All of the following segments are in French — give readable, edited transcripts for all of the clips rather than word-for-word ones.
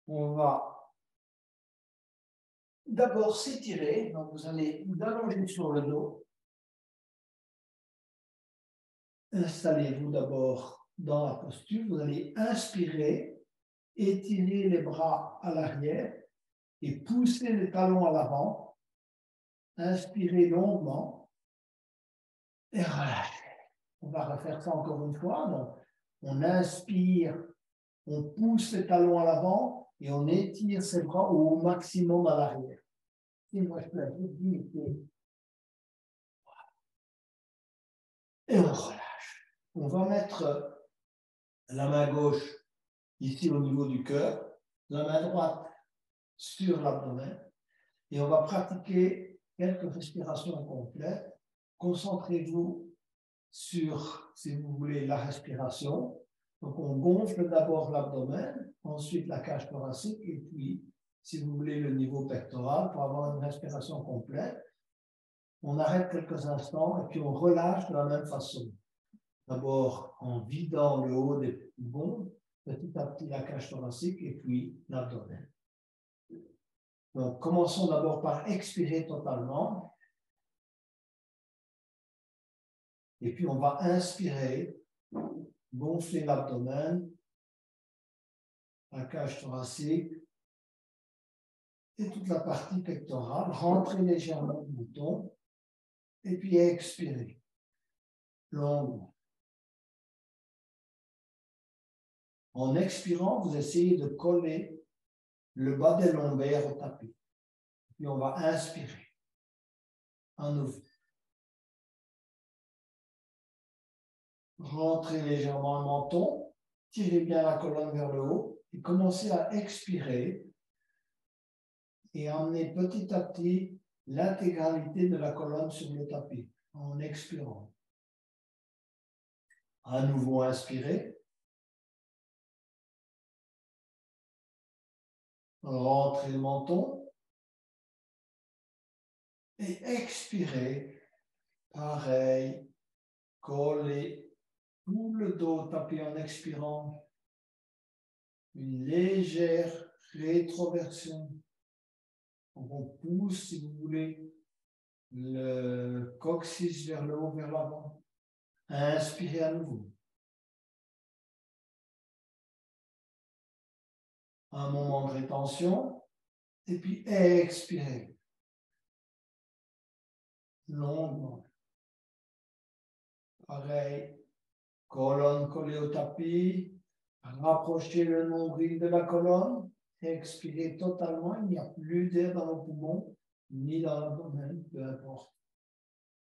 On va d'abord s'étirer. Donc, vous allez vous allonger sur le dos. Installez-vous d'abord dans la posture. Vous allez inspirer, étirer les bras à l'arrière et pousser les talons à l'avant. Inspirez longuement et relâchez. On va refaire ça encore une fois. Donc, on inspire, on pousse les talons à l'avant et on étire ses bras au maximum à l'arrière. Et moi, je peux vous dire et on relâche. On va mettre la main gauche ici au niveau du cœur, la main droite sur l'abdomen et on va pratiquer quelques respirations complètes. Concentrez-vous sur, si vous voulez, la respiration. Donc, on gonfle d'abord l'abdomen, ensuite la cage thoracique et puis, si vous voulez, le niveau pectoral pour avoir une respiration complète. On arrête quelques instants et puis on relâche de la même façon. D'abord en vidant le haut des poumons, petit à petit la cage thoracique et puis l'abdomen. Donc, commençons d'abord par expirer totalement. Et puis, on va inspirer, gonfler l'abdomen, la cage thoracique et toute la partie pectorale. Rentrer légèrement le bouton et puis expirer longuement. En expirant, vous essayez de coller le bas des lombaires au tapis. Puis, on va inspirer à nouveau. Rentrez légèrement le menton, tirez bien la colonne vers le haut et commencez à expirer et emmenez petit à petit l'intégralité de la colonne sur le tapis en expirant. À nouveau inspirez. Rentrez le menton et expirez. Pareil, collez tout le dos au tapis en expirant. Une légère rétroversion. On pousse, si vous voulez, le coccyx vers le haut, vers l'avant. Inspirez à nouveau. Un moment de rétention. Et puis expirez. Longuement. Pareil. Colonne collée au tapis. Rapprochez le nombril de la colonne. Expirez totalement. Il n'y a plus d'air dans vos poumons, ni dans l'abdomen, peu importe.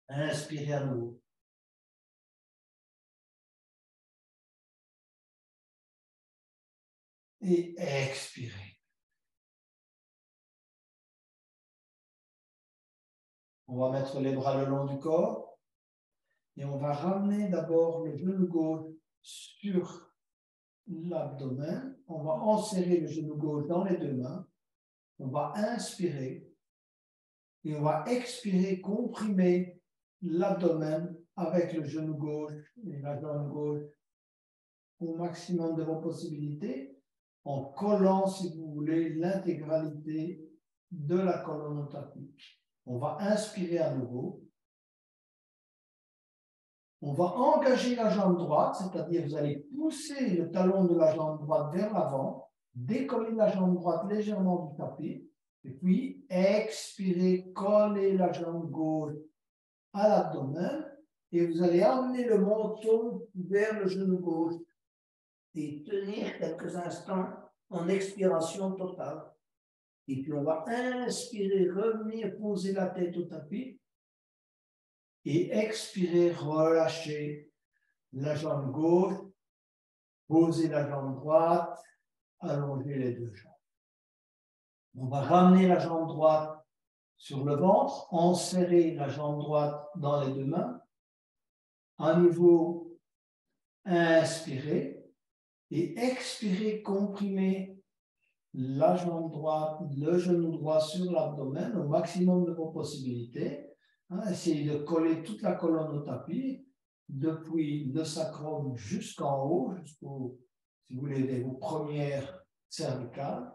Inspirez à nouveau. Et expirez. On va mettre les bras le long du corps et on va ramener d'abord le genou gauche sur l'abdomen. On va enserrer le genou gauche dans les deux mains. On va inspirer et on va expirer, comprimer l'abdomen avec le genou gauche et la jambe gauche au maximum de vos possibilités en collant, si vous voulez, l'intégralité de la colonne au tapis. On va inspirer à nouveau. On va engager la jambe droite, c'est-à-dire vous allez pousser le talon de la jambe droite vers l'avant, décoller la jambe droite légèrement du tapis, et puis expirer, coller la jambe gauche à l'abdomen, et vous allez amener le menton vers le genou gauche et tenir quelques instants en expiration totale. Et puis on va inspirer, revenir poser la tête au tapis, et expirer, relâcher la jambe gauche, poser la jambe droite, allonger les deux jambes. On va ramener la jambe droite sur le ventre, enserrer la jambe droite dans les deux mains. À nouveau, inspirer et expirer, comprimer la jambe droite, le genou droit sur l'abdomen au maximum de vos possibilités. Essayez de coller toute la colonne au tapis, depuis le sacrum jusqu'en haut, jusqu'au, si vous voulez, vos premières cervicales.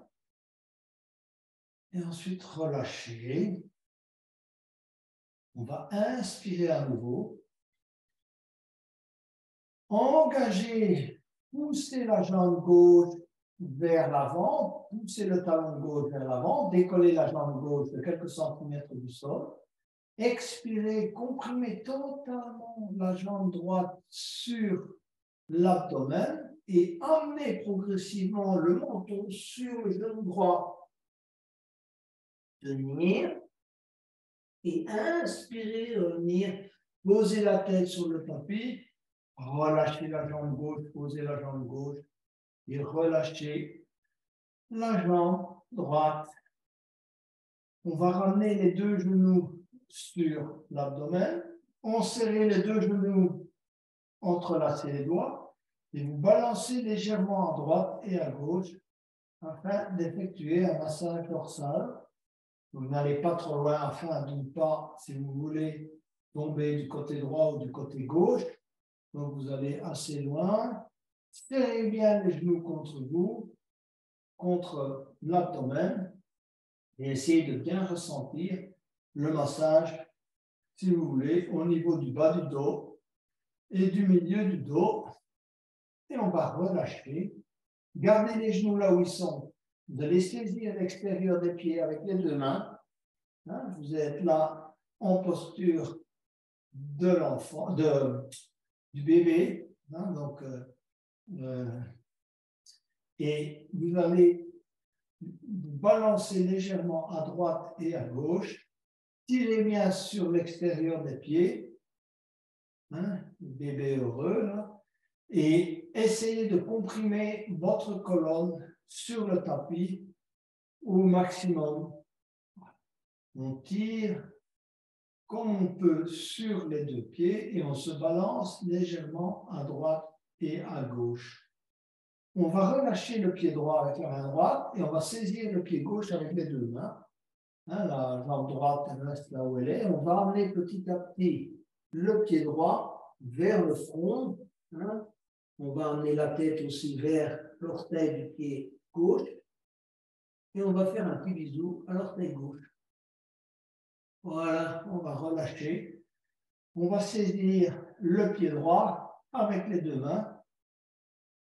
Et ensuite, relâcher. On va inspirer à nouveau. Engager, pousser la jambe gauche vers l'avant, pousser le talon gauche vers l'avant, décoller la jambe gauche de quelques centimètres du sol. Expirer, comprimer totalement la jambe droite sur l'abdomen et amener progressivement le menton sur le genou droit. Tenir et inspirer, revenir, poser la tête sur le tapis, relâcher la jambe gauche, poser la jambe gauche et relâcher la jambe droite. On va ramener les deux genoux sur l'abdomen, on serre les deux genoux, entrelacer les doigts et vous balancez légèrement à droite et à gauche afin d'effectuer un massage dorsal. Vous n'allez pas trop loin afin de ne pas, si vous voulez, tomber du côté droit ou du côté gauche. Donc vous allez assez loin. Serrez bien les genoux contre vous, contre l'abdomen et essayez de bien ressentir le massage, si vous voulez, au niveau du bas du dos et du milieu du dos. Et on va relâcher. Gardez les genoux là où ils sont. Vous allez saisir l'extérieur des pieds avec les deux mains. Hein, vous êtes là en posture de l'enfant, du bébé. Hein, donc, et vous allez vous balancer légèrement à droite et à gauche. Tirez bien sur l'extérieur des pieds. Hein, le bébé heureux, là. Et essayez de comprimer votre colonne sur le tapis au maximum. On tire comme on peut sur les deux pieds et on se balance légèrement à droite et à gauche. On va relâcher le pied droit avec la main droite et on va saisir le pied gauche avec les deux mains. Hein, la jambe droite reste là où elle est. On va amener petit à petit le pied droit vers le front. Hein. On va amener la tête aussi vers l'orteil du pied gauche. Et on va faire un petit bisou à l'orteil gauche. Voilà, on va relâcher. On va saisir le pied droit avec les deux mains.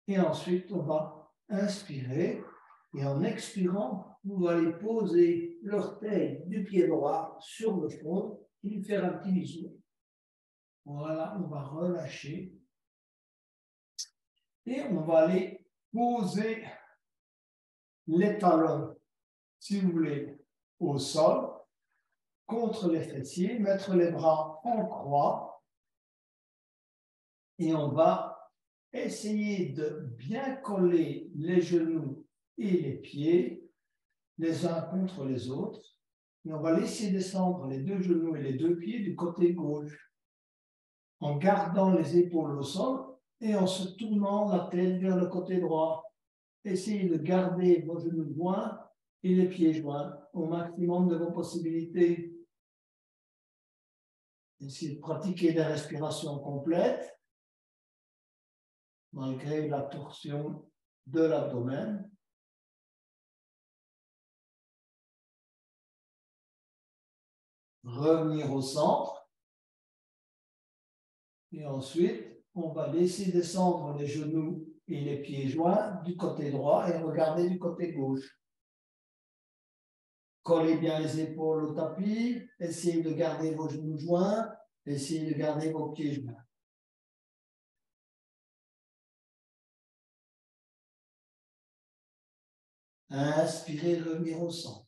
Et ensuite, on va inspirer. Et en expirant, vous allez poser l'orteil du pied droit sur le front et lui faire un petit bisou. Voilà, on va relâcher. Et on va aller poser les talons, si vous voulez, au sol, contre les fessiers, mettre les bras en croix. Et on va essayer de bien coller les genoux et les pieds les uns contre les autres. Et on va laisser descendre les deux genoux et les deux pieds du côté gauche en gardant les épaules au sol et en se tournant la tête vers le côté droit. Essayez de garder vos genoux joints et les pieds joints au maximum de vos possibilités. Essayez de pratiquer des respirations complètes malgré la torsion de l'abdomen. Revenir au centre. Et ensuite, on va laisser descendre les genoux et les pieds joints du côté droit et regarder du côté gauche. Collez bien les épaules au tapis. Essayez de garder vos genoux joints. Essayez de garder vos pieds joints. Inspirez, revenir au centre.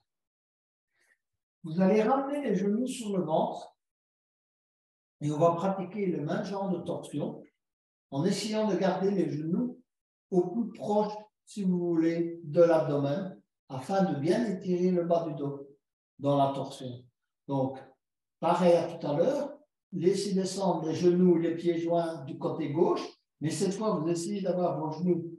Vous allez ramener les genoux sur le ventre et on va pratiquer le même genre de torsion en essayant de garder les genoux au plus proche, si vous voulez, de l'abdomen afin de bien étirer le bas du dos dans la torsion. Donc, pareil à tout à l'heure, laissez descendre les genoux et les pieds joints du côté gauche, mais cette fois, vous essayez d'avoir vos genoux,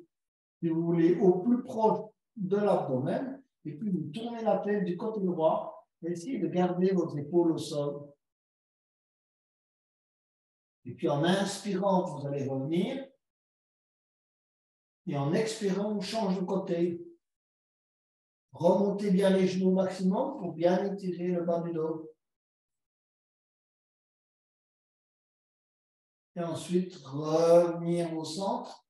si vous voulez, au plus proche de l'abdomen, et puis vous tournez la tête du côté droit, et essayez de garder vos épaules au sol. Et puis en inspirant, vous allez revenir, et en expirant, on change de côté. Remontez bien les genoux au maximum pour bien étirer le bas du dos. Et ensuite, revenir au centre.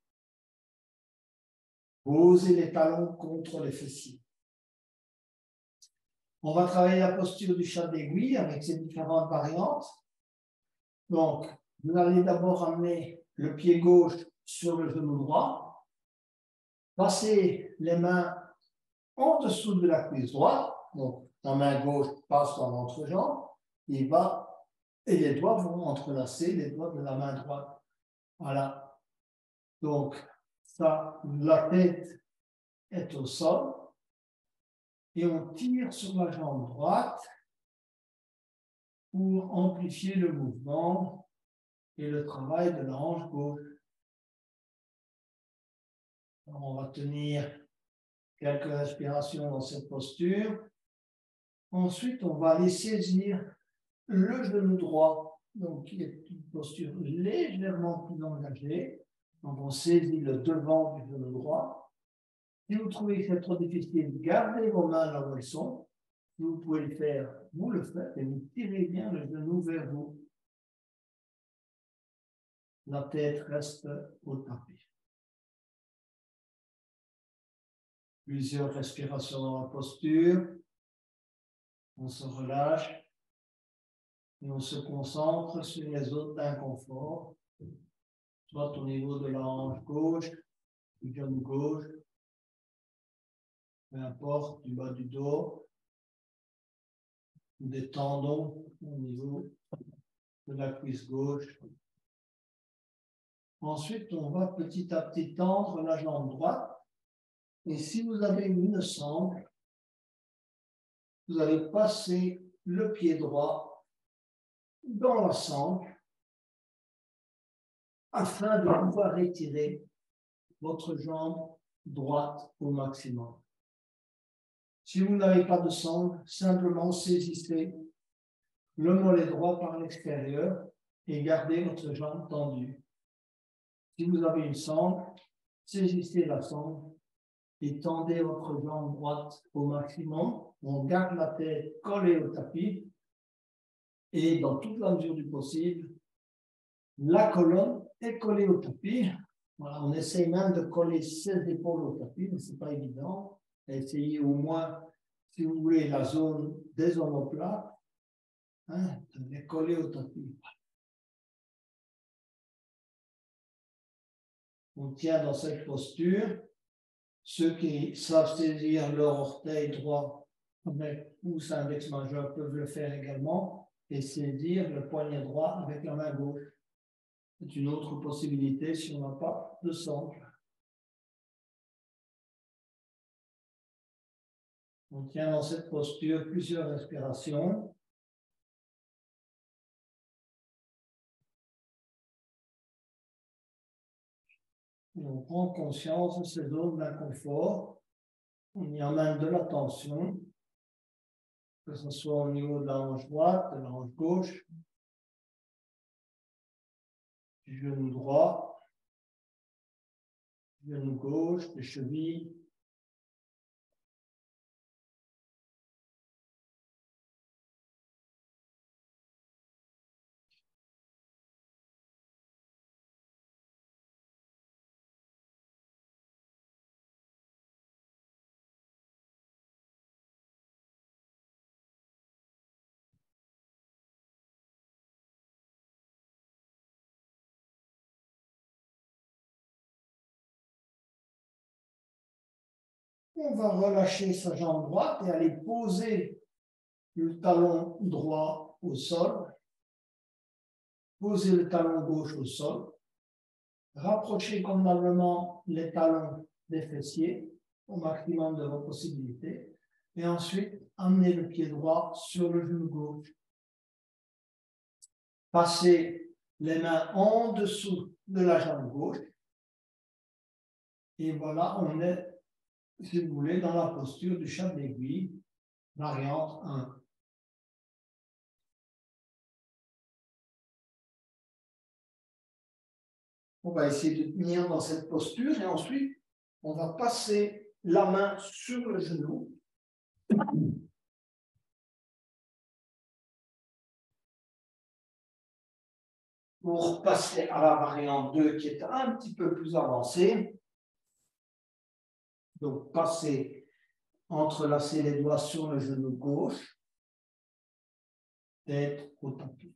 Posez les talons contre les fessiers. On va travailler la posture du chat d'aiguille avec ses différentes variantes. Donc, vous allez d'abord amener le pied gauche sur le genou droit. Passez les mains en dessous de la cuisse droite. Donc, la main gauche passe dans l'entrejambe. Et les doigts vont entrelacer les doigts de la main droite. Voilà. Donc, ça, la tête est au sol. Et on tire sur la jambe droite pour amplifier le mouvement et le travail de la hanche gauche. Alors, on va tenir quelques respirations dans cette posture. Ensuite, on va aller saisir le genou droit, donc qui est une posture légèrement plus engagée. Donc, on saisit le devant du genou droit. Si vous trouvez que c'est trop difficile, gardez vos mains là où elles sont. Si vous pouvez le faire, vous le faites et vous tirez bien le genou vers vous. La tête reste au tapis. Plusieurs respirations dans la posture. On se relâche et on se concentre sur les zones d'inconfort, soit au niveau de la hanche gauche, du genou gauche, peu importe, du bas du dos, ou des tendons au niveau de la cuisse gauche. Ensuite, on va petit à petit tendre la jambe droite. Et si vous avez une sangle, vous allez passer le pied droit dans la sangle afin de pouvoir étirer votre jambe droite au maximum. Si vous n'avez pas de sangle, simplement saisissez le mollet droit par l'extérieur et gardez votre jambe tendue. Si vous avez une sangle, saisissez la sangle et tendez votre jambe droite au maximum. On garde la tête collée au tapis et dans toute la mesure du possible, la colonne est collée au tapis. Voilà, on essaye même de coller ses épaules au tapis, mais ce n'est pas évident. Essayez au moins, si vous voulez, la zone des omoplates, de les coller au tapis. On tient dans cette posture. Ceux qui savent saisir leur orteil droit avec pouce index majeur peuvent le faire également et saisir le poignet droit avec la main gauche. C'est une autre possibilité si on n'a pas de sangle. On tient dans cette posture plusieurs respirations. Et on prend conscience de ces zones d'inconfort. On y amène de la tension, que ce soit au niveau de la hanche droite, de la hanche gauche, du genou droit, du genou gauche, des chevilles. On va relâcher sa jambe droite et aller poser le talon droit au sol, poser le talon gauche au sol, rapprocher convenablement les talons des fessiers au maximum de vos possibilités, et ensuite amener le pied droit sur le genou gauche. Passez les mains en dessous de la jambe gauche, et voilà, on est, si vous voulez, dans la posture du chat d'aiguille, variante 1. On va essayer de tenir dans cette posture et ensuite, on va passer la main sur le genou Pour passer à la variante 2 qui est un petit peu plus avancée, donc entrelacer les doigts sur le genou gauche, tête au tapis.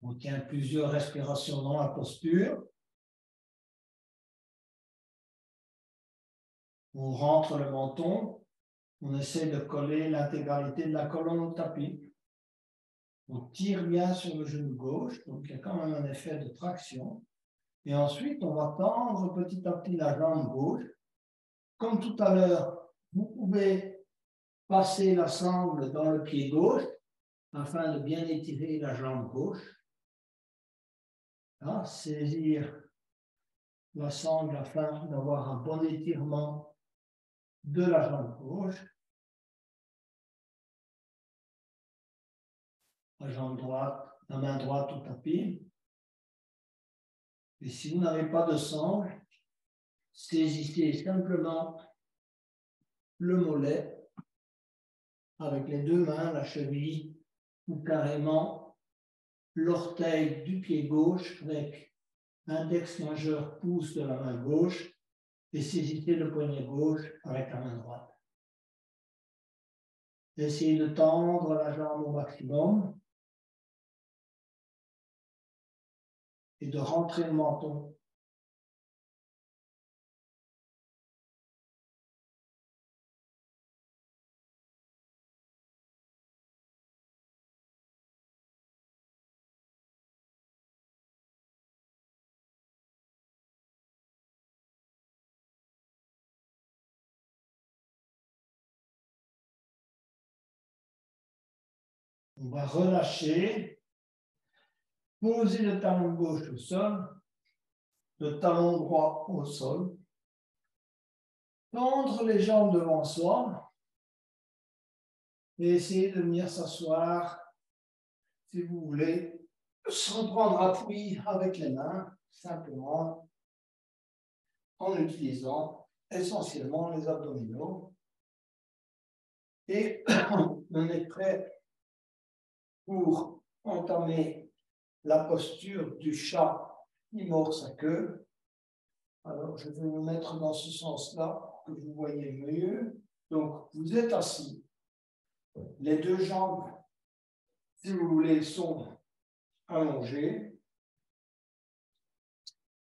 On tient plusieurs respirations dans la posture. On rentre le menton. On essaie de coller l'intégralité de la colonne au tapis. On tire bien sur le genou gauche, donc il y a quand même un effet de traction. Et ensuite, on va tendre petit à petit la jambe gauche. Comme tout à l'heure, vous pouvez passer la sangle dans le pied gauche afin de bien étirer la jambe gauche. Là, saisir la sangle afin d'avoir un bon étirement de la jambe gauche. La jambe droite, la main droite au tapis. Et si vous n'avez pas de sangle, saisissez simplement le mollet avec les deux mains, la cheville, ou carrément l'orteil du pied gauche avec index majeur, pouce de la main gauche, et saisissez le poignet gauche avec la main droite. Essayez de tendre la jambe au maximum et de rentrer le menton. On va relâcher, poser le talon gauche au sol, le talon droit au sol, tendre les jambes devant soi et essayer de venir s'asseoir, si vous voulez, sans prendre appui avec les mains, simplement en utilisant essentiellement les abdominaux. Et on est prêt pour entamer la posture du chat qui mord sa queue. Alors, je vais me mettre dans ce sens-là pour que vous voyez mieux. Donc, vous êtes assis. Les deux jambes, si vous voulez, sont allongées.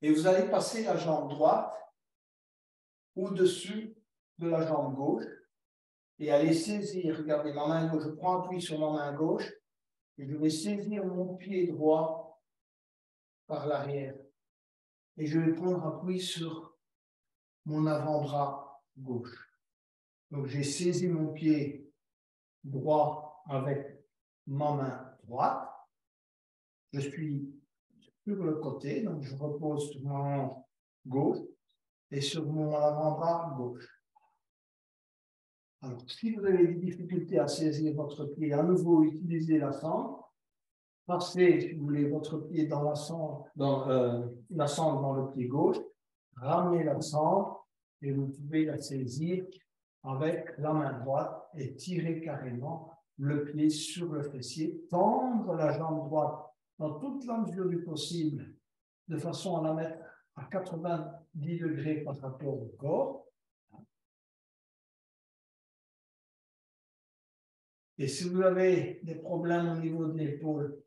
Et vous allez passer la jambe droite au-dessus de la jambe gauche et aller saisir, regardez, ma main gauche, je prends appui sur ma main gauche et je vais saisir mon pied droit par l'arrière. Et je vais prendre appui sur mon avant-bras gauche. Donc, j'ai saisi mon pied droit avec ma main droite. Je suis sur le côté, donc je repose sur ma hanche gauche et sur mon avant-bras gauche. Alors, si vous avez des difficultés à saisir votre pied, à nouveau, utilisez la sangle. Passez, si vous voulez, votre pied dans la sangle, dans le pied gauche. Ramenez la sangle et vous pouvez la saisir avec la main droite et tirer carrément le pied sur le fessier. Tendre la jambe droite dans toute la mesure du possible, de façon à la mettre à 90 degrés par rapport au corps. Et si vous avez des problèmes au niveau de l'épaule,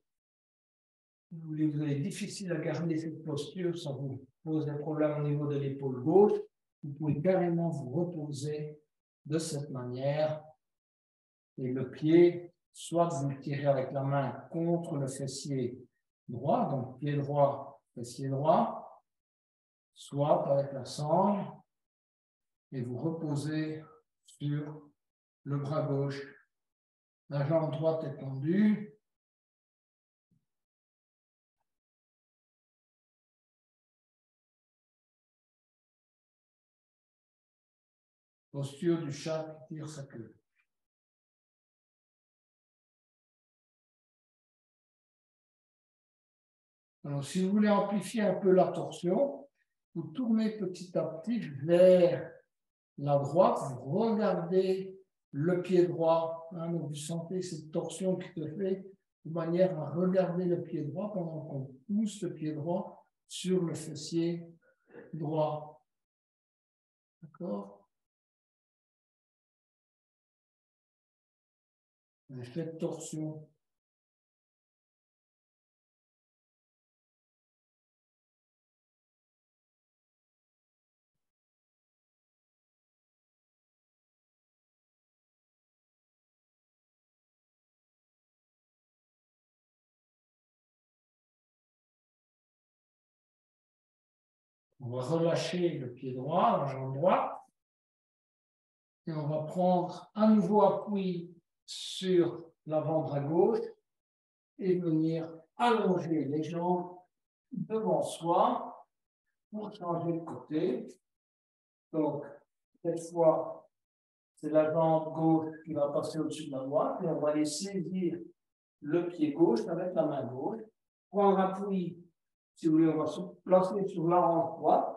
vous avez difficile à garder cette posture, ça vous pose des problèmes au niveau de l'épaule gauche, vous pouvez carrément vous reposer de cette manière et le pied, soit vous le tirez avec la main contre le fessier droit, donc pied droit, fessier droit, soit avec la sangle et vous reposez sur le bras gauche. La jambe droite est tendue. Posture du chat qui tire sa queue. Alors, si vous voulez amplifier un peu la torsion, vous tournez petit à petit vers la droite, vous regardez le pied droit, hein, donc vous sentez cette torsion qui se fait de manière à regarder le pied droit pendant qu'on pousse le pied droit sur le fessier droit. D'accord? L'effet de torsion. On va relâcher le pied droit, la jambe droite, et on va prendre à nouveau appui sur l'avant-bras gauche et venir allonger les jambes devant soi pour changer de côté. Donc, cette fois, c'est la jambe gauche qui va passer au-dessus de la droite et on va aller saisir le pied gauche avec la main gauche, prendre appui, si vous voulez, on va se placer sur la hanche droite,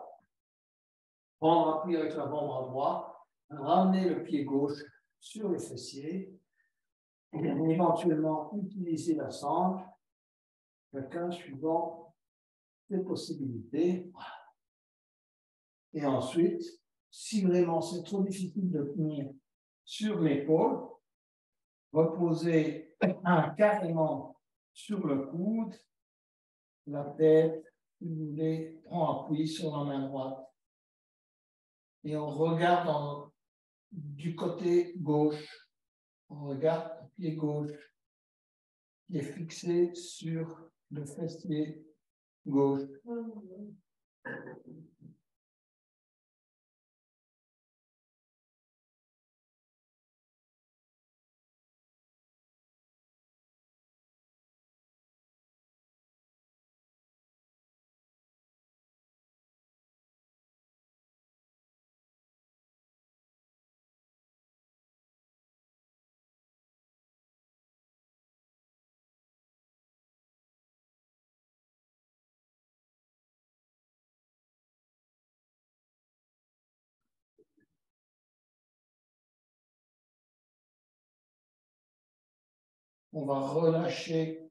prendre appui avec l'avant-bras droit, ramener le pied gauche sur le fessier, et éventuellement utiliser la sangle, chacun suivant ses possibilités. Et ensuite, si vraiment c'est trop difficile de tenir sur l'épaule, reposez carrément sur le coude, la tête, si vous voulez, prend appui sur la main droite. Et on regarde du côté gauche. On regarde le pied gauche qui est fixé sur le fessier gauche. On va relâcher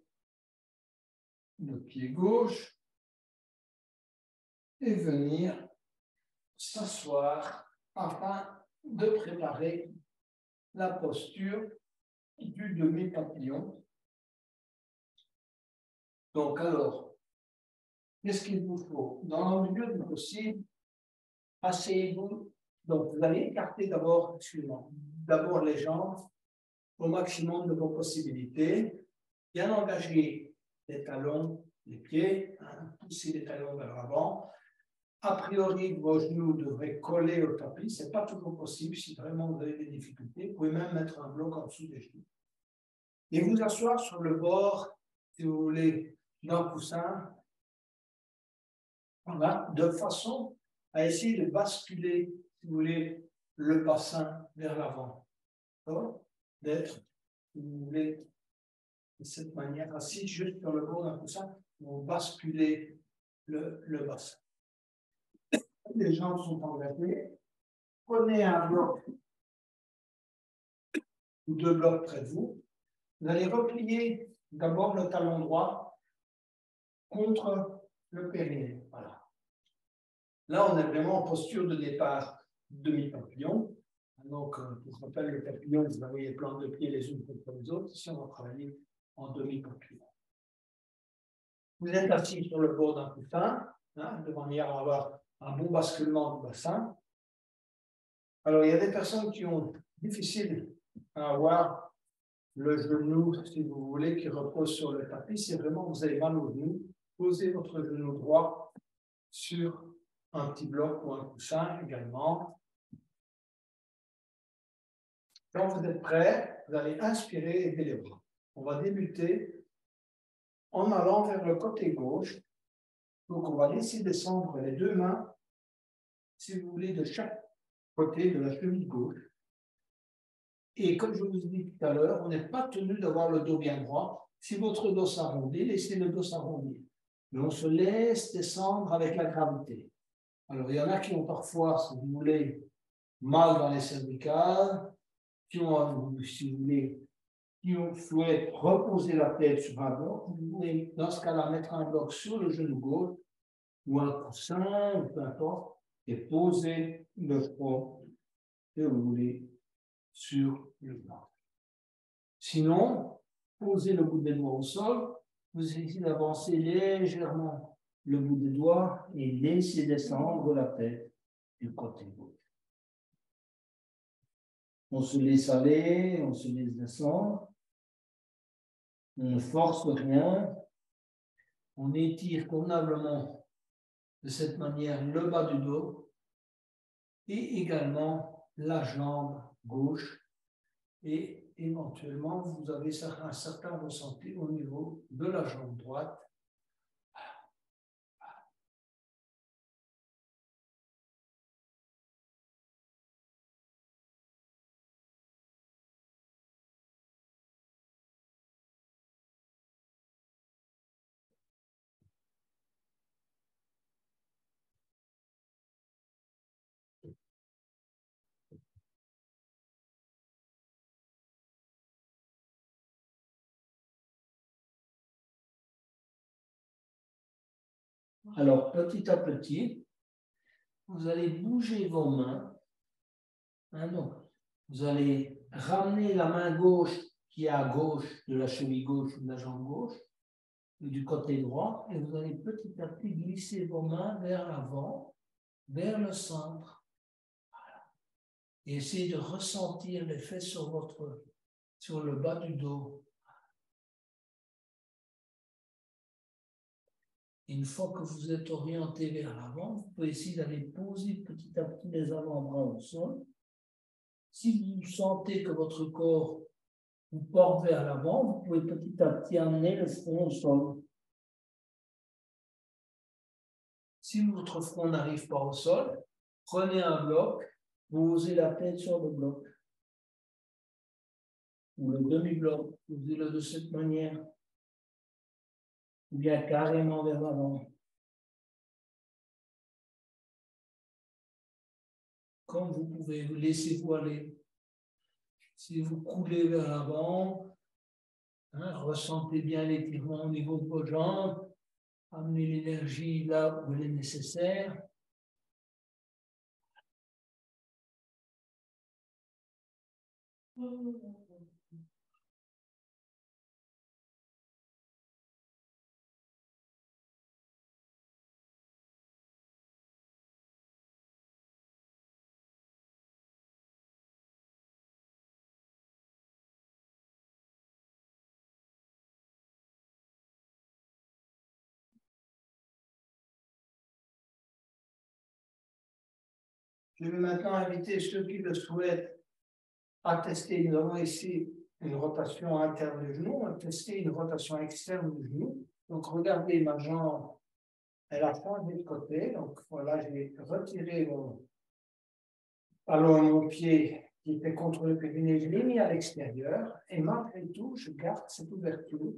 le pied gauche et venir s'asseoir afin de préparer la posture du demi-papillon. Donc alors, qu'est-ce qu'il vous faut? Dans le milieu du possible, asseyez-vous. Donc vous allez écarter d'abord les jambes au maximum de vos possibilités. Bien engager les talons, les pieds, hein, pousser les talons vers l'avant. A priori, vos genoux devraient coller au tapis. Ce n'est pas toujours possible. Si vraiment vous avez des difficultés, vous pouvez même mettre un bloc en dessous des genoux. Et vous asseoir sur le bord, si vous voulez, d'un coussin, voilà, de façon à essayer de basculer, si vous voulez, le bassin vers l'avant. D'être, si vous voulez, de cette manière, assis juste sur le bord d'un coussin, vous basculez le bassin. Les jambes sont engagées. Prenez un bloc ou deux blocs près de vous. Vous allez replier d'abord le talon droit contre le périnée. Voilà. Là, on est vraiment en posture de départ demi-papillon. Donc, pour se rappelle, le papillon, vous voyez les plantes de pied les unes contre les autres. Ici, on va travailler en demi-papillon. Vous êtes assis sur le bord d'un coussin, hein, de manière à avoir un bon basculement du bassin. Alors, il y a des personnes qui ont difficile à avoir le genou, si vous voulez, qui repose sur le tapis. Si vraiment vous avez mal au genou, posez votre genou droit sur un petit bloc ou un coussin également. Quand vous êtes prêt, vous allez inspirer et lever les bras. On va débuter en allant vers le côté gauche. Donc, on va laisser descendre les deux mains, si vous voulez, de chaque côté de la cheville gauche. Et comme je vous ai dit tout à l'heure, on n'est pas tenu d'avoir le dos bien droit. Si votre dos s'arrondit, laissez le dos s'arrondir. mais on se laisse descendre avec la gravité. Alors, il y en a qui ont parfois, si vous voulez, mal dans les cervicales, qui ont, si vous voulez, qui souhaitent reposer la tête sur un bloc. Vous pouvez, dans ce cas-là, mettre un bloc sur le genou gauche ou un coussin, ou peu importe, et poser le front, si vous voulez, sur le blanc. Sinon, posez le bout des doigts au sol, vous essayez d'avancer légèrement le bout des doigts et laissez descendre la tête du côté gauche. On se laisse aller, on se laisse descendre, on ne force rien, on étire convenablement de cette manière le bas du dos et également la jambe gauche et éventuellement vous avez un certain ressenti au niveau de la jambe droite. Alors, petit à petit, vous allez bouger vos mains. Donc, vous allez ramener la main gauche qui est à gauche de la cheville gauche ou de la jambe gauche, ou du côté droit, et vous allez petit à petit glisser vos mains vers l'avant, vers le centre. Voilà. Et essayez de ressentir l'effet sur le bas du dos. Une fois que vous êtes orienté vers l'avant, vous pouvez essayer d'aller poser petit à petit les avant-bras au sol. Si vous sentez que votre corps vous porte vers l'avant, vous pouvez petit à petit amener le front au sol. Si votre front n'arrive pas au sol, prenez un bloc, posez la tête sur le bloc. Ou le demi-bloc, posez-le de cette manière. Ou bien carrément vers l'avant. Comme vous pouvez, laissez-vous aller. Si vous coulez vers l'avant, ressentez bien l'étirement au niveau de vos jambes, amenez l'énergie là où elle est nécessaire. Je vais maintenant inviter ceux qui le souhaitent à tester. Nous avons ici une rotation interne du genou, on va tester une rotation externe du genou. Donc, regardez ma jambe, elle a changé de côté. Donc, voilà, j'ai retiré mon talon et mon pied qui était contre le périnée, je l'ai mis à l'extérieur. Et malgré tout, je garde cette ouverture.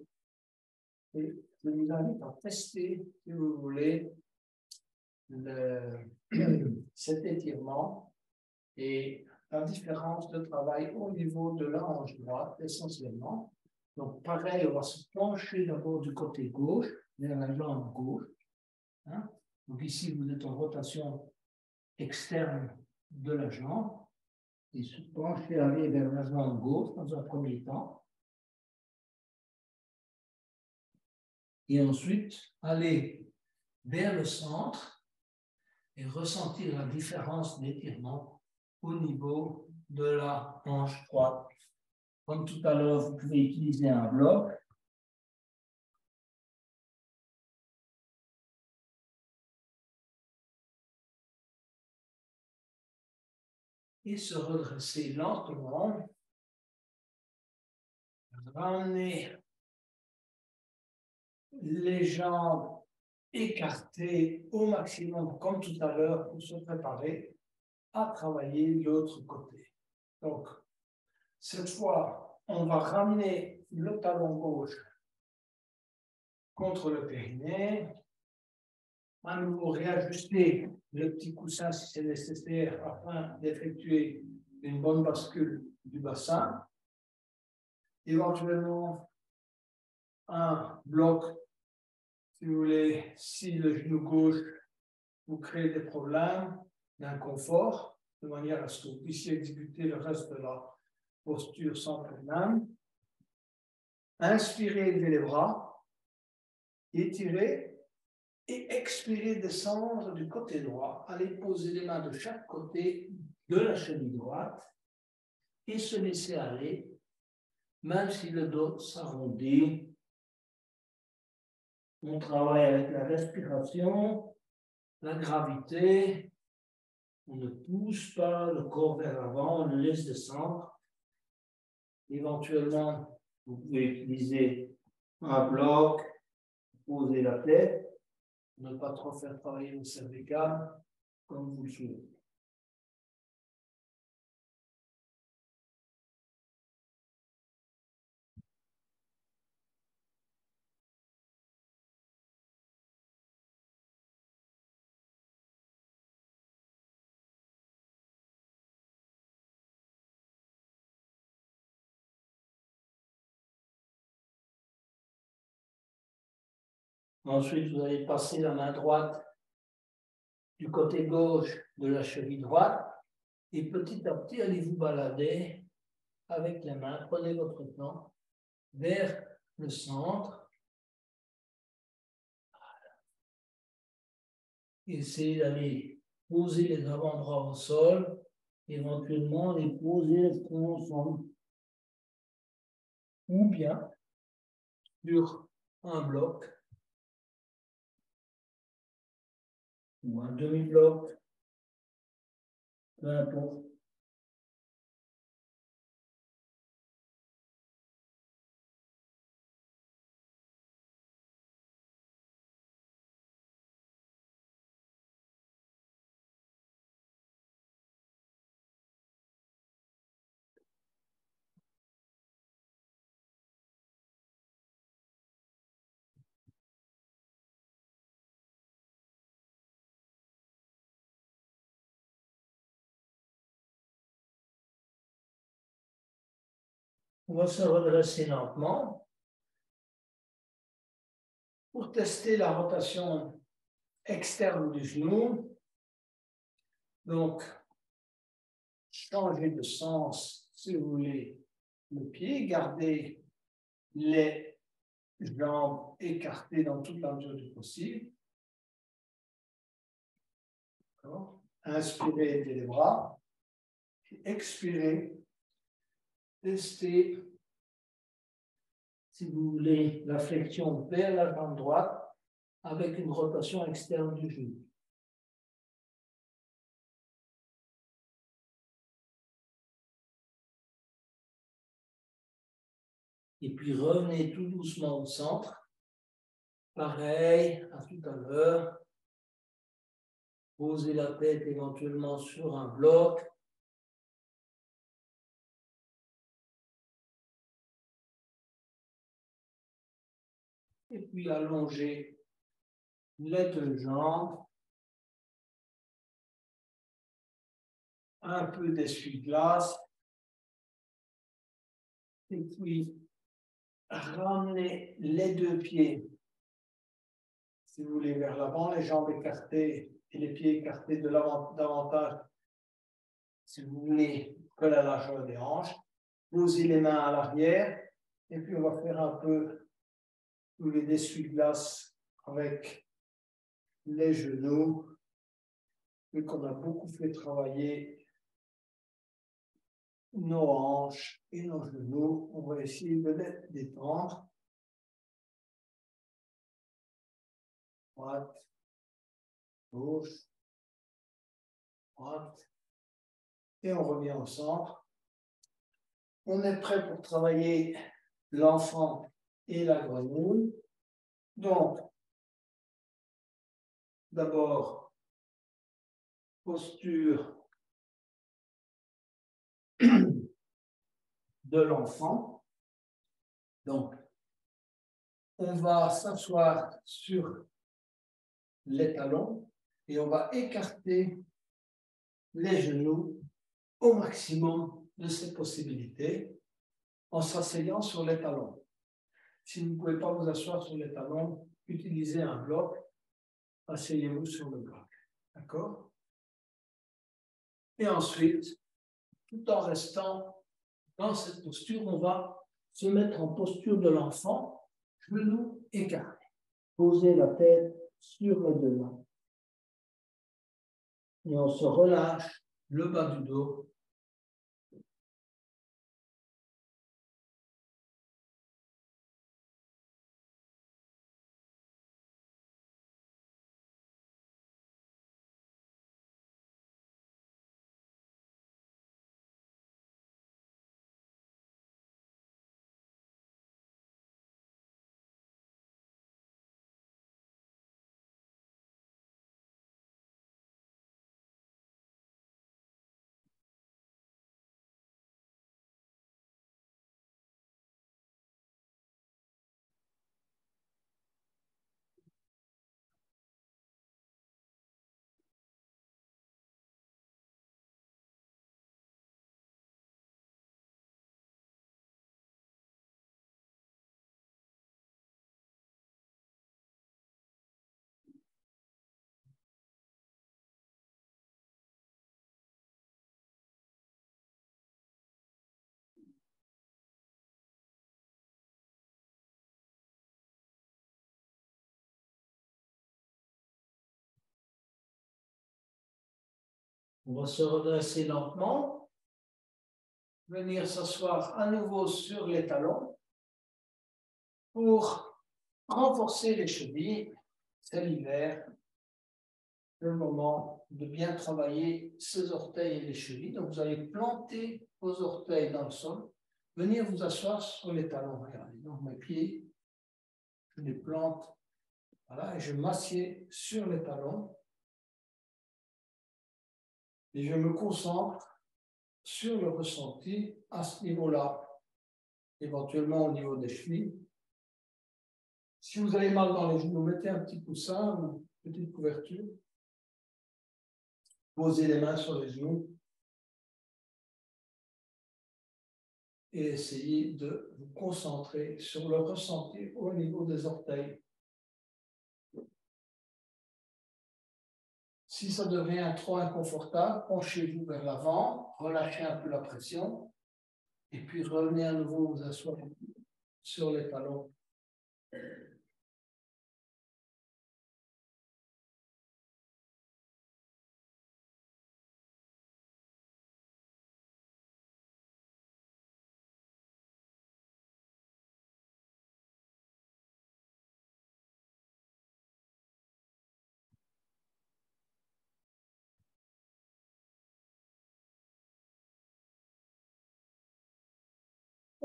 Et je vous invite à tester, si vous voulez, cet étirement et la différence de travail au niveau de la hanche droite, essentiellement. Donc, pareil, on va se pencher d'abord du côté gauche, vers la jambe gauche. Donc, ici, vous êtes en rotation externe de la jambe. Et se pencher, aller vers la jambe gauche dans un premier temps. Et ensuite, aller vers le centre et ressentir la différence d'étirement au niveau de la hanche droite. Comme tout à l'heure, vous pouvez utiliser un bloc. Et se redresser lentement. Ramener les jambes écartées au maximum, comme tout à l'heure, pour se préparer à travailler l'autre côté. Donc, cette fois, on va ramener le talon gauche contre le périnée. à nouveau réajuster le petit coussin si c'est nécessaire afin d'effectuer une bonne bascule du bassin. Éventuellement, un bloc, si vous voulez, si le genou gauche vous crée des problèmes d'inconfort, de manière à ce que vous puissiez exécuter le reste de la posture sans problème. Inspirez, levez les bras, étirez et expirez, descendre du côté droit. Allez poser les mains de chaque côté de la cheville droite et se laisser aller, même si le dos s'arrondit. On travaille avec la respiration, la gravité. On ne pousse pas le corps vers l'avant, on le laisse descendre. Éventuellement, vous pouvez utiliser un bloc, poser la tête, ne pas trop faire travailler le cervical, comme vous le souhaitez. Ensuite, vous allez passer la main droite du côté gauche de la cheville droite et petit à petit, allez vous balader avec les mains. Prenez votre temps vers le centre. Essayez d'aller poser les avant-bras au sol, éventuellement les poser le front ensemble, ou bien sur un bloc ou un demi-bloc, peu importe. On va se redresser lentement pour tester la rotation externe du genou. Donc, changez de sens si vous voulez le pied, gardez les jambes écartées dans toute la mesure du possible. Inspirez, levez les bras. Expirez, testez, si vous voulez, la flexion vers la jambe droite avec une rotation externe du genou. Et puis revenez tout doucement au centre. Pareil, à tout à l'heure. Posez la tête éventuellement sur un bloc. Et puis allongez les deux jambes. Un peu d'essuie-glace. Et puis ramenez les deux pieds, si vous voulez, vers l'avant, les jambes écartées et les pieds écartés de l'avant davantage, si vous voulez, que la largeur des hanches. Posez les mains à l'arrière et puis on va faire un peu les essuie-glace avec les genoux, vu qu'on a beaucoup fait travailler nos hanches et nos genoux. On va essayer de les détendre. Droite, gauche, droite. Et on revient au centre. On est prêt pour travailler l'enfant et la grenouille. Donc, d'abord, posture de l'enfant. Donc, on va s'asseoir sur les talons et on va écarter les genoux au maximum de ses possibilités en s'asseyant sur les talons. Si vous ne pouvez pas vous asseoir sur les talons, utilisez un bloc, asseyez-vous sur le bloc. D'accord? Et ensuite, tout en restant dans cette posture, on va se mettre en posture de l'enfant, genoux écartés. Posez la tête sur les deux mains. Et on se relâche le bas du dos. On va se redresser lentement, venir s'asseoir à nouveau sur les talons pour renforcer les chevilles. C'est l'hiver, le moment de bien travailler ses orteils et les chevilles. Donc vous allez planter vos orteils dans le sol, venir vous asseoir sur les talons. Regardez, donc mes pieds, je les plante, voilà, et je m'assieds sur les talons. Et je me concentre sur le ressenti à ce niveau-là, éventuellement au niveau des chevilles. Si vous avez mal dans les genoux, mettez un petit coussin ou une petite couverture. Posez les mains sur les genoux et essayez de vous concentrer sur le ressenti au niveau des orteils. Si ça devient trop inconfortable, penchez-vous vers l'avant, relâchez un peu la pression et puis revenez à nouveau vous asseoir sur les talons.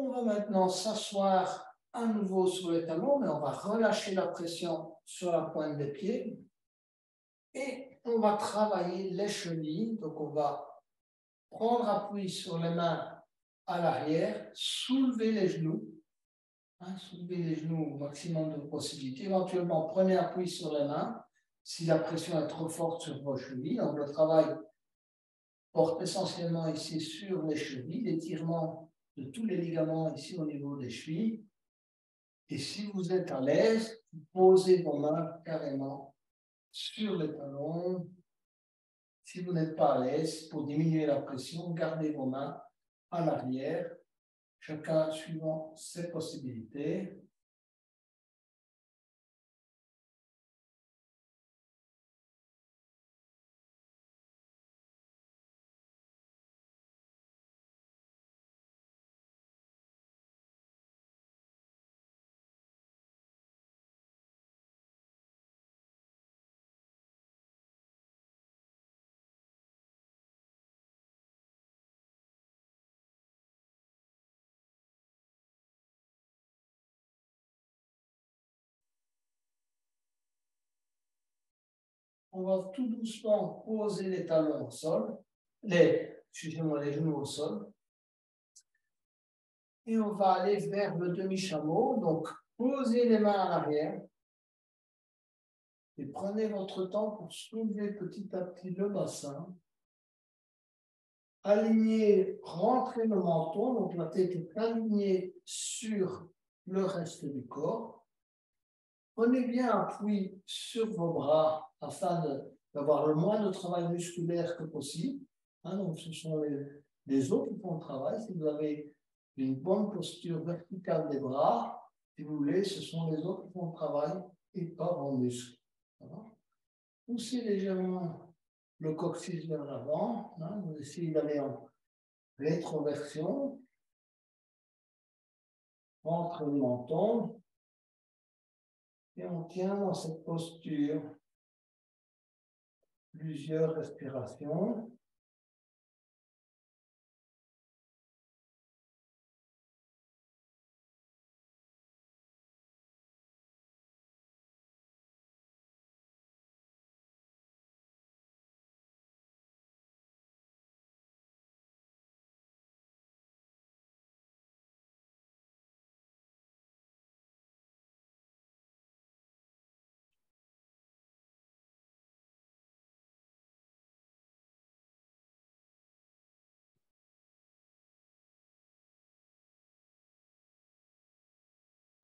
On va maintenant s'asseoir à nouveau sur les talons, mais on va relâcher la pression sur la pointe des pieds et on va travailler les chevilles. Donc on va prendre appui sur les mains à l'arrière, soulever les genoux, soulever les genoux au maximum de possibilités. Éventuellement, prenez appui sur les mains si la pression est trop forte sur vos chevilles. Donc le travail porte essentiellement ici sur les chevilles, l'étirement de tous les ligaments ici au niveau des chevilles. Et si vous êtes à l'aise, vous posez vos mains carrément sur les talons. Si vous n'êtes pas à l'aise, pour diminuer la pression, gardez vos mains à l'arrière, chacun suivant ses possibilités. On va tout doucement poser les talons au sol, excusez-moi, les genoux au sol. Et on va aller vers le demi-chameau. Donc, posez les mains à l'arrière. Et prenez votre temps pour soulever petit à petit le bassin. Alignez, rentrez le menton, donc la tête est alignée sur le reste du corps. Prenez bien appui sur vos bras afin d'avoir le moins de travail musculaire que possible. Donc, ce sont les os qui font le travail. Si vous avez une bonne posture verticale des bras, si vous voulez, ce sont les os qui font le travail et pas vos muscles. Poussez légèrement le coccyx vers l'avant. Vous essayez d'aller en rétroversion. Rentre le menton. Et on tient dans cette posture plusieurs respirations.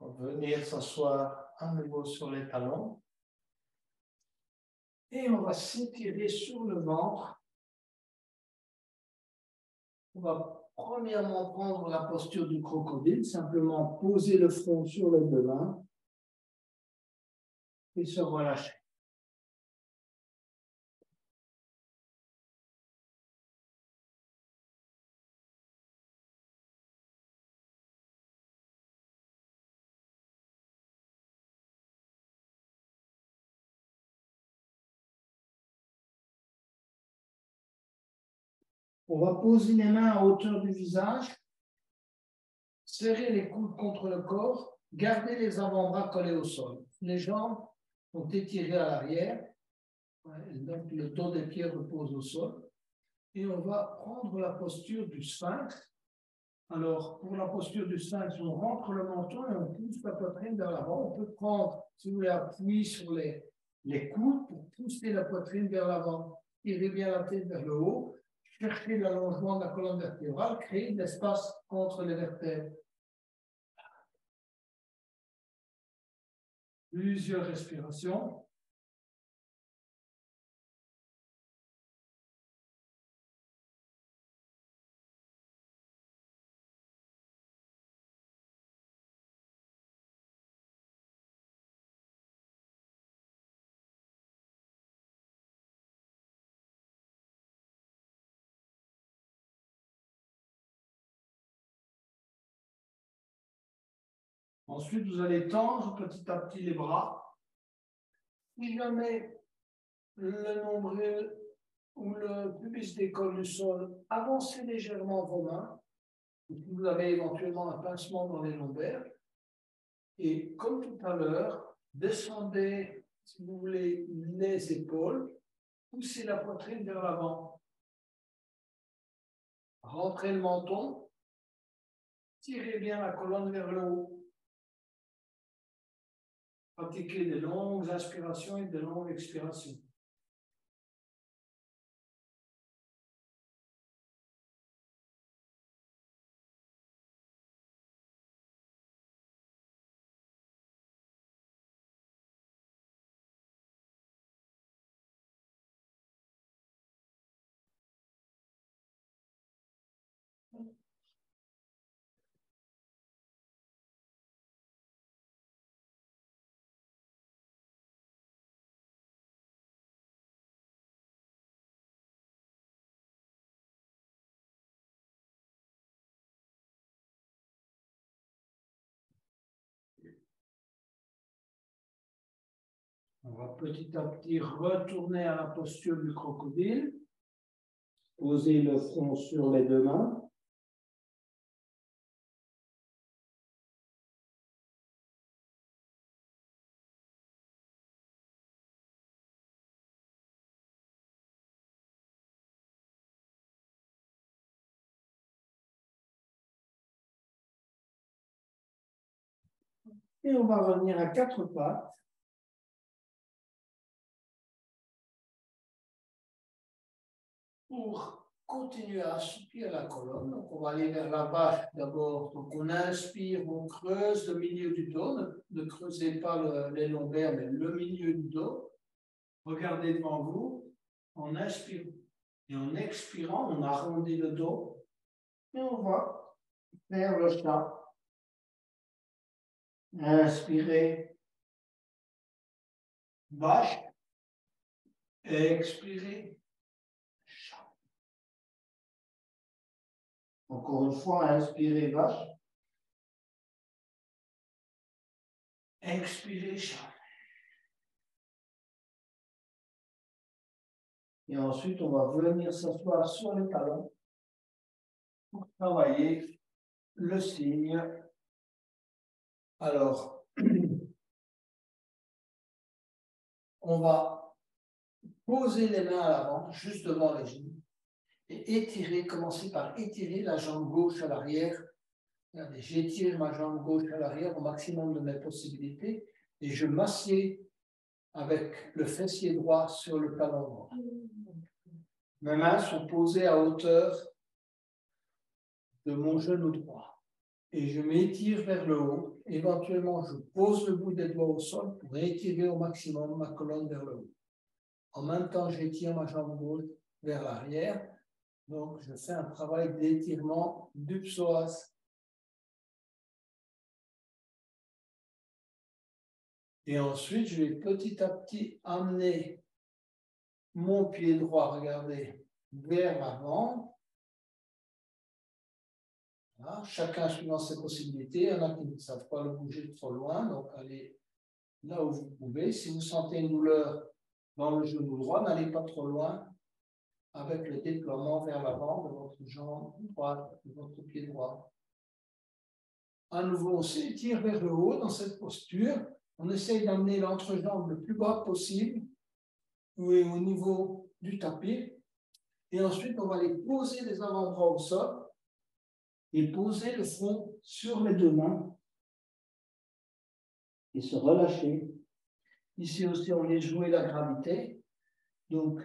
On va venir s'asseoir à nouveau sur les talons. Et on va s'étirer sur le ventre. On va premièrement prendre la posture du crocodile, simplement poser le front sur les deux mains et se relâcher. On va poser les mains à hauteur du visage, serrer les coudes contre le corps, garder les avant-bras collés au sol. Les jambes sont étirées à l'arrière, donc le dos des pieds repose au sol. Et on va prendre la posture du sphinx. Alors, pour la posture du sphinx, on rentre le menton et on pousse la poitrine vers l'avant. On peut prendre, si vous voulez, appui sur les coudes pour pousser la poitrine vers l'avant. Tirez bien la tête vers le haut. Cherchez l'allongement de la colonne vertébrale. Créez de l'espace entre les vertèbres. Plusieurs respirations. Ensuite, vous allez tendre petit à petit les bras. Si jamais le nombril ou le pubis décolle du sol, avancez légèrement vos mains. Vous avez éventuellement un pincement dans les lombaires. Et comme tout à l'heure, descendez, si vous voulez, les épaules, poussez la poitrine vers l'avant. Rentrez le menton, tirez bien la colonne vers le haut. Pratiquez de longues inspirations et de longues expirations. On va petit à petit retourner à la posture du crocodile. Posez le front sur les deux mains. Et on va revenir à quatre pattes. pour continuer à assouplir la colonne. Donc, on va aller vers la bâche d'abord. Donc, on inspire, on creuse le milieu du dos. Ne creusez pas les lombaires, mais le milieu du dos. Regardez devant vous. On inspire et en expirant, on arrondit le dos. Et on va faire le chat. Inspirez, vache. Expirez, chat. Encore une fois, inspirez, vache. Expirez, chat. Et ensuite, on va venir s'asseoir sur les talons pour travailler le signe. Alors, on va poser les mains à l'avant, juste devant les genoux, et étirer, commencer par étirer la jambe gauche à l'arrière. Regardez, j'étire ma jambe gauche à l'arrière au maximum de mes possibilités et je m'assieds avec le fessier droit sur le talon droit. Mes mains sont posées à hauteur de mon genou droit et je m'étire vers le haut. Éventuellement, je pose le bout des doigts au sol pour étirer au maximum ma colonne vers le haut. En même temps, j'étire ma jambe gauche vers l'arrière. Donc, je fais un travail d'étirement du psoas. Et ensuite, je vais petit à petit amener mon pied droit, regardez, vers l'avant. Voilà. Chacun suivant ses possibilités. Il y en a qui ne savent pas le bouger trop loin, donc allez là où vous pouvez. Si vous sentez une douleur dans le genou droit, n'allez pas trop loin avec le déploiement vers l'avant de votre jambe droite, de votre pied droit. À nouveau, on s'étire vers le haut dans cette posture. On essaye d'amener l'entrejambe le plus bas possible, ou au niveau du tapis. Et ensuite, on va aller poser les avant-bras au sol et poser le front sur les deux mains et se relâcher. Ici aussi, on vient jouer la gravité. Donc,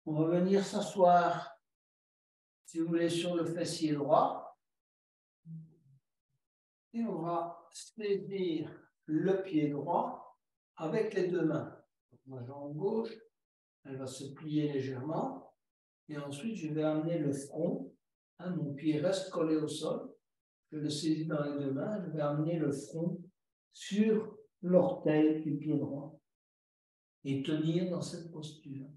on va venir s'asseoir, si vous voulez, sur le fessier droit. Et on va saisir le pied droit avec les deux mains. Donc, ma jambe gauche, elle va se plier légèrement. Et ensuite, je vais amener le front. Mon pied reste collé au sol. Je le saisis dans les deux mains. Je vais amener le front sur l'orteil du pied droit et tenir dans cette posture.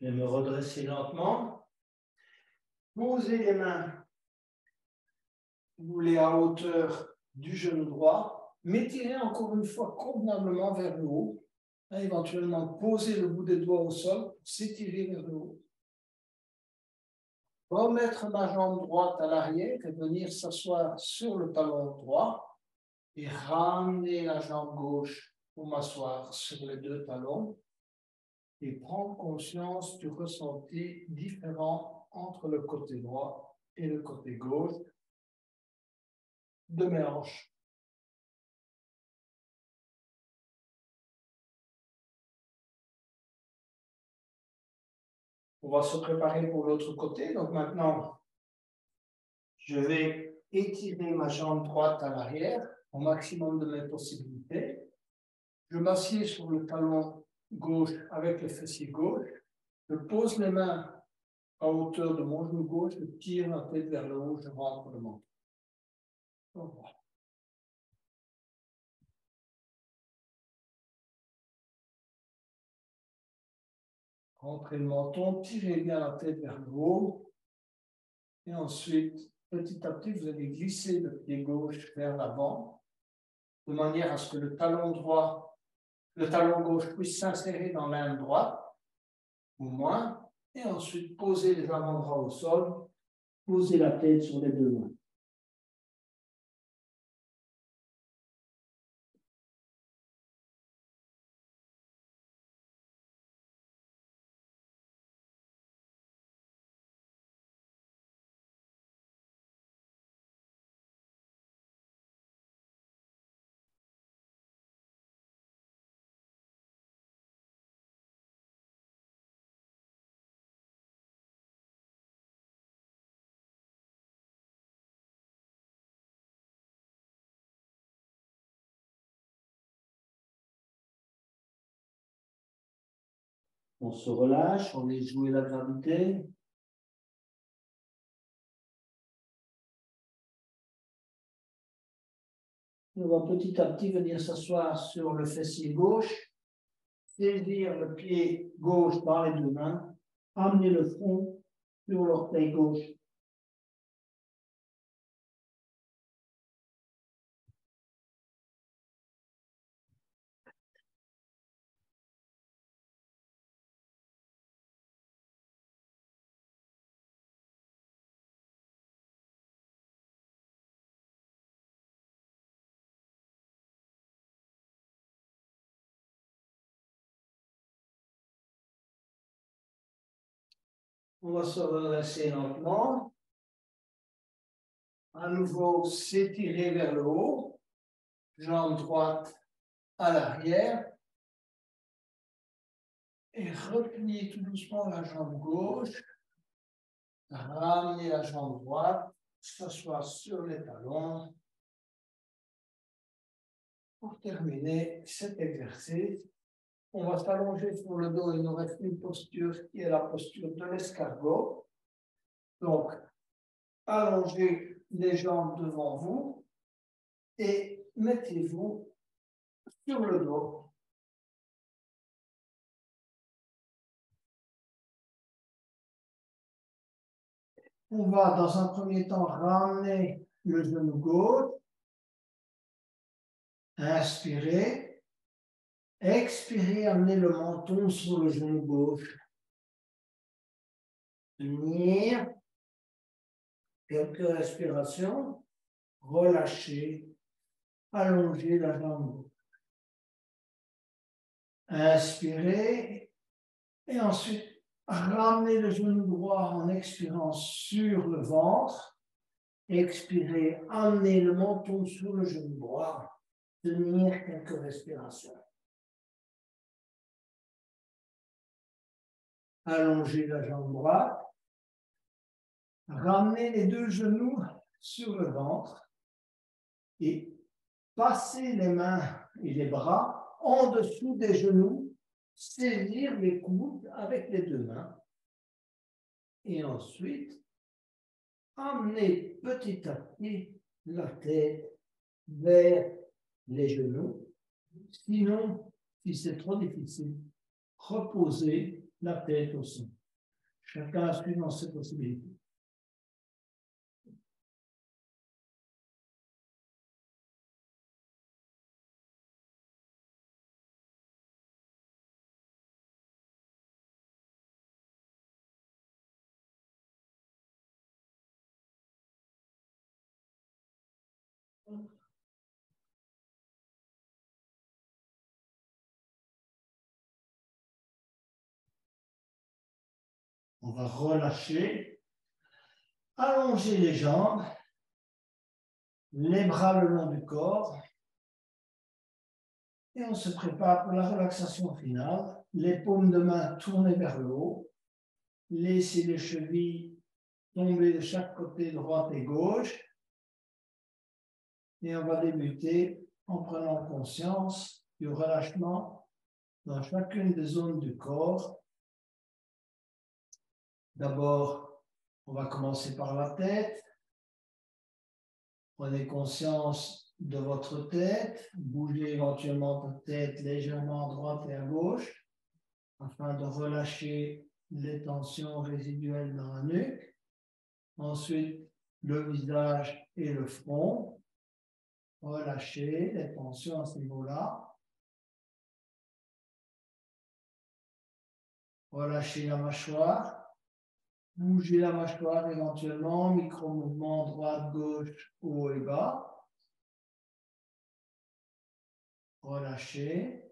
Je vais me redresser lentement. Posez les mains, vous voulez, à hauteur du genou droit. M'étirez encore une fois convenablement vers le haut. Éventuellement, posez le bout des doigts au sol pour s'étirer vers le haut. Remettre ma jambe droite à l'arrière et venir s'asseoir sur le talon droit et ramener la jambe gauche pour m'asseoir sur les deux talons et prendre conscience du ressenti différent entre le côté droit et le côté gauche de mes hanches. On va se préparer pour l'autre côté. Donc maintenant, je vais étirer ma jambe droite à l'arrière au maximum de mes possibilités. Je m'assieds sur le talon gauche avec le fessier gauche. Je pose les mains à hauteur de mon genou gauche, je tire la tête vers le haut, je rentre le menton. Voilà. Rentrez le menton, tirez bien la tête vers le haut. Et ensuite, petit à petit, vous allez glisser le pied gauche vers l'avant, de manière à ce que le talon gauche puisse s'insérer dans l'aine droite, ou moins, et ensuite poser les avant-bras au sol, poser la tête sur les deux mains. On se relâche, on laisse jouer la gravité. On va petit à petit venir s'asseoir sur le fessier gauche, saisir le pied gauche par les deux mains, amener le front sur l'orteil gauche. On va se redresser lentement. À nouveau, s'étirer vers le haut. Jambe droite à l'arrière. Et replier tout doucement la jambe gauche. Ramener la jambe droite. S'asseoir sur les talons. Pour terminer cet exercice, on va s'allonger sur le dos. Il nous reste une posture qui est la posture de l'escargot. Donc, allongez les jambes devant vous et mettez-vous sur le dos. On va dans un premier temps ramener le genou gauche. Inspirez. Expirez, amenez le menton sur le genou gauche. Tenir. Quelques respirations. Relâchez. Allongez la jambe gauche. Inspirez. Et ensuite, ramenez le genou droit en expirant sur le ventre. Expirez, amenez le menton sur le genou droit. Tenir quelques respirations. Allongez la jambe droite. Ramenez les deux genoux sur le ventre et passez les mains et les bras en dessous des genoux. Saisir les coudes avec les deux mains. Et ensuite, amenez petit à petit la tête vers les genoux. Sinon, si c'est trop difficile, reposez la tête au sol. Chacun a suivant ses possibilités. On va relâcher, allonger les jambes les bras le long du corps. Et on se prépare pour la relaxation finale. Les paumes de main tournées vers le haut. Laissez les chevilles tomber de chaque côté, droite et gauche. Et on va débuter en prenant conscience du relâchement dans chacune des zones du corps. D'abord, on va commencer par la tête. Prenez conscience de votre tête. Bougez éventuellement votre tête légèrement à droite et à gauche afin de relâcher les tensions résiduelles dans la nuque. Ensuite, le visage et le front. Relâchez les tensions à ce niveau-là. Relâchez la mâchoire. Bougez la mâchoire éventuellement, micro-mouvement droite-gauche, haut et bas. Relâchez.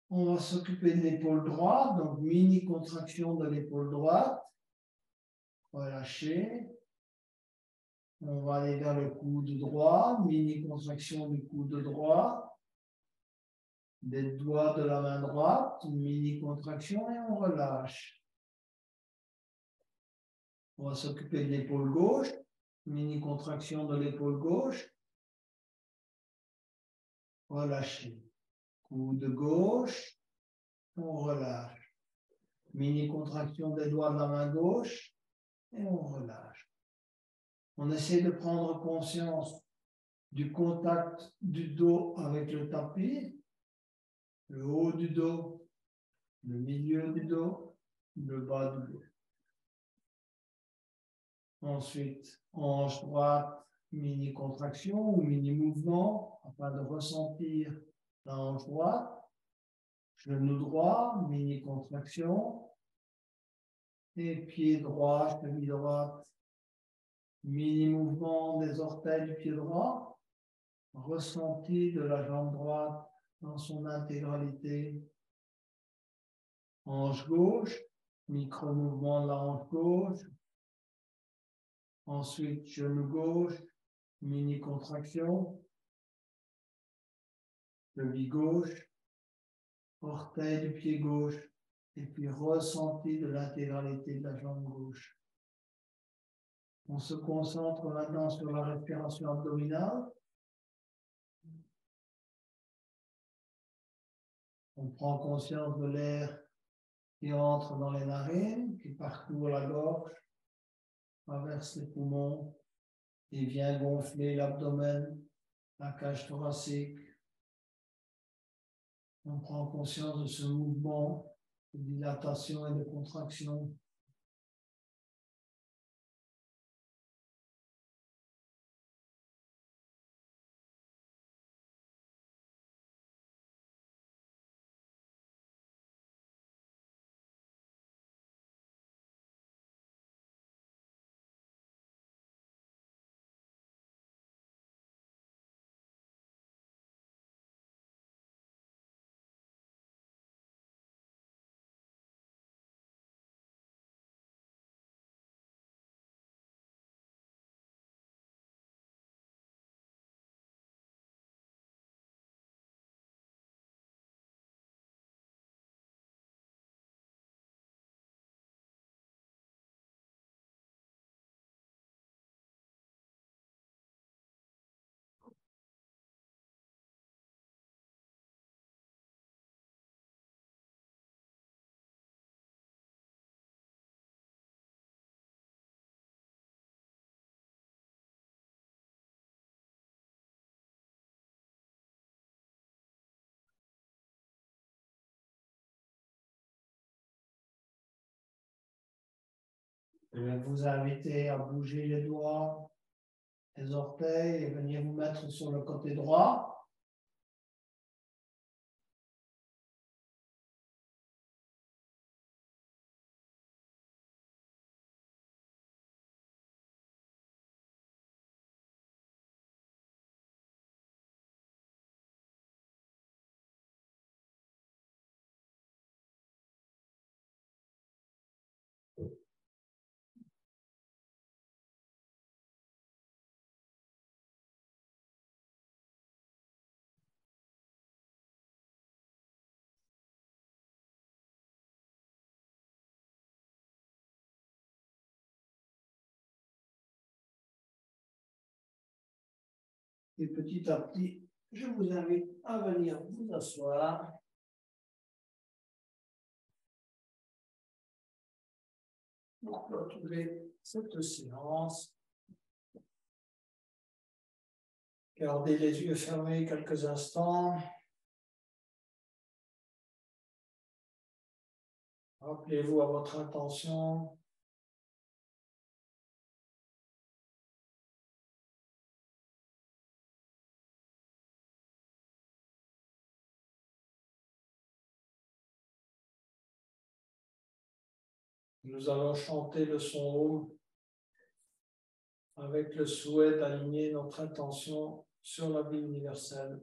On va s'occuper de l'épaule droite, donc mini contraction de l'épaule droite. Relâchez. On va aller vers le coude droit, mini contraction du coude droit. Des doigts de la main droite, mini contraction et on relâche. On va s'occuper de l'épaule gauche, mini contraction de l'épaule gauche. Relâchez. Coude gauche, on relâche. Mini contraction des doigts de la main gauche et on relâche. On essaie de prendre conscience du contact du dos avec le tapis, le haut du dos, le milieu du dos, le bas du dos. Ensuite, hanche droite, mini contraction ou mini mouvement afin de ressentir la hanche droite. Genou droit, mini contraction. Et pied droit, cheville droite, mini mouvement des orteils du pied droit. Ressenti de la jambe droite dans son intégralité. Hanche gauche, micro-mouvement de la hanche gauche. Ensuite, genou gauche, mini-contraction. Cheville gauche, orteil du pied gauche. Et puis ressenti de l'intégralité de la jambe gauche. On se concentre maintenant sur la respiration abdominale. On prend conscience de l'air qui entre dans les narines, qui parcourt la gorge, traverse les poumons et vient gonfler l'abdomen, la cage thoracique. On prend conscience de ce mouvement de dilatation et de contraction. Je vais vous inviter à bouger les doigts, les orteils et venir vous mettre sur le côté droit. Et petit à petit, je vous invite à venir vous asseoir. Pour clôturer cette séance. Gardez les yeux fermés quelques instants. Rappelez-vous à votre intention. Nous allons chanter le son Om avec le souhait d'aligner notre intention sur la vie universelle.